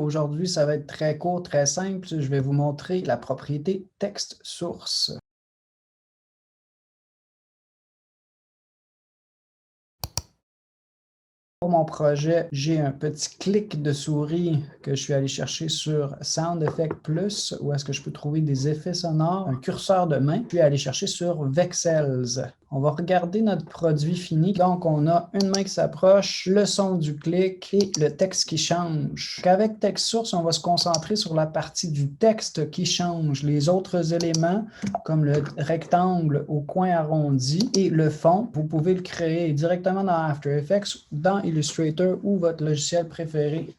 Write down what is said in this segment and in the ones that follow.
Aujourd'hui, ça va être très court, très simple. Je vais vous montrer la propriété texte source. Pour mon projet, j'ai un petit clic de souris que je suis allé chercher sur Sound Effect Plus, où est-ce que je peux trouver des effets sonores, un curseur de main, puis aller chercher sur Vexels. On va regarder notre produit fini. Donc, on a une main qui s'approche, le son du clic et le texte qui change. Avec Texte Source, on va se concentrer sur la partie du texte qui change. Les autres éléments, comme le rectangle au coin arrondi et le fond, vous pouvez le créer directement dans After Effects, dans Illustrator ou votre logiciel préféré.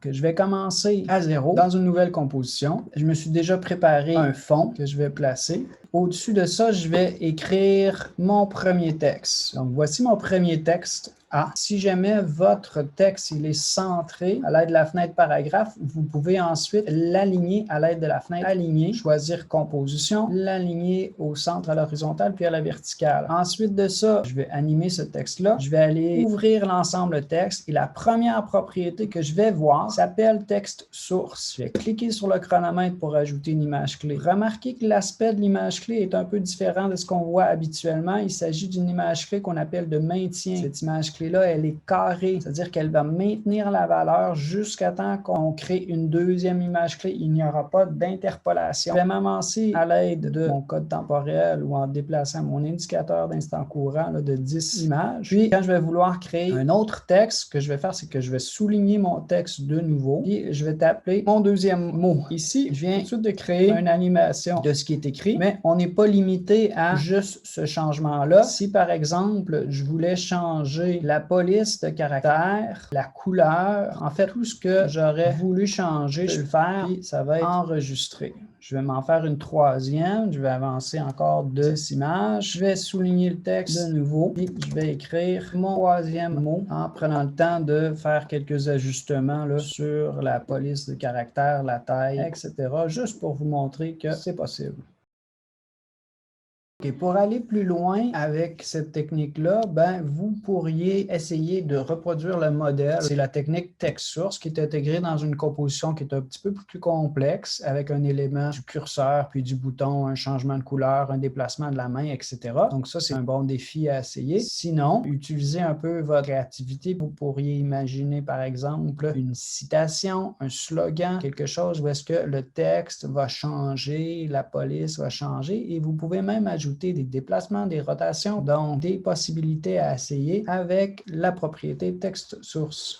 Je vais commencer à zéro dans une nouvelle composition. Je me suis déjà préparé un fond que je vais placer. Au-dessus de ça, je vais écrire mon premier texte. Donc, voici mon premier texte. Si jamais votre texte il est centré à l'aide de la fenêtre paragraphe, vous pouvez ensuite l'aligner à l'aide de la fenêtre aligner, choisir composition, l'aligner au centre à l'horizontale puis à la verticale. Ensuite de ça, je vais animer ce texte-là. Je vais aller ouvrir l'ensemble texte et la première propriété que je vais voir s'appelle texte source. Je vais cliquer sur le chronomètre pour ajouter une image clé. Remarquez que l'aspect de l'image clé est un peu différent de ce qu'on voit habituellement. Il s'agit d'une image clé qu'on appelle de maintien. Cette image clé-là, elle est carrée, c'est-à-dire qu'elle va maintenir la valeur jusqu'à temps qu'on crée une deuxième image clé. Il n'y aura pas d'interpolation. Je vais m'avancer à l'aide de mon code temporel ou en déplaçant mon indicateur d'instant courant de 10 images. Puis, quand je vais vouloir créer un autre texte, ce que je vais faire, c'est que je vais souligner mon texte de nouveau. Puis, je vais t'appeler mon deuxième mot. Ici, je viens tout de suite de créer une animation de ce qui est écrit, mais on n'est pas limité à juste ce changement-là. Si, par exemple, je voulais changer la police de caractère, la couleur, en fait, tout ce que j'aurais voulu changer, je vais le faire, puis ça va être enregistré. Je vais m'en faire une troisième, je vais avancer encore 2 images, je vais souligner le texte de nouveau, et je vais écrire mon troisième mot en prenant le temps de faire quelques ajustements là, sur la police de caractère, la taille, etc., juste pour vous montrer que c'est possible. Et pour aller plus loin avec cette technique-là, vous pourriez essayer de reproduire le modèle. C'est la technique texte source qui est intégrée dans une composition qui est un petit peu plus complexe avec un élément du curseur, puis du bouton, un changement de couleur, un déplacement de la main, etc. Donc ça, c'est un bon défi à essayer. Sinon, utilisez un peu votre créativité. Vous pourriez imaginer, par exemple, une citation, un slogan, quelque chose où est-ce que le texte va changer, la police va changer et vous pouvez même ajouter des déplacements, des rotations, donc des possibilités à essayer avec la propriété texte source.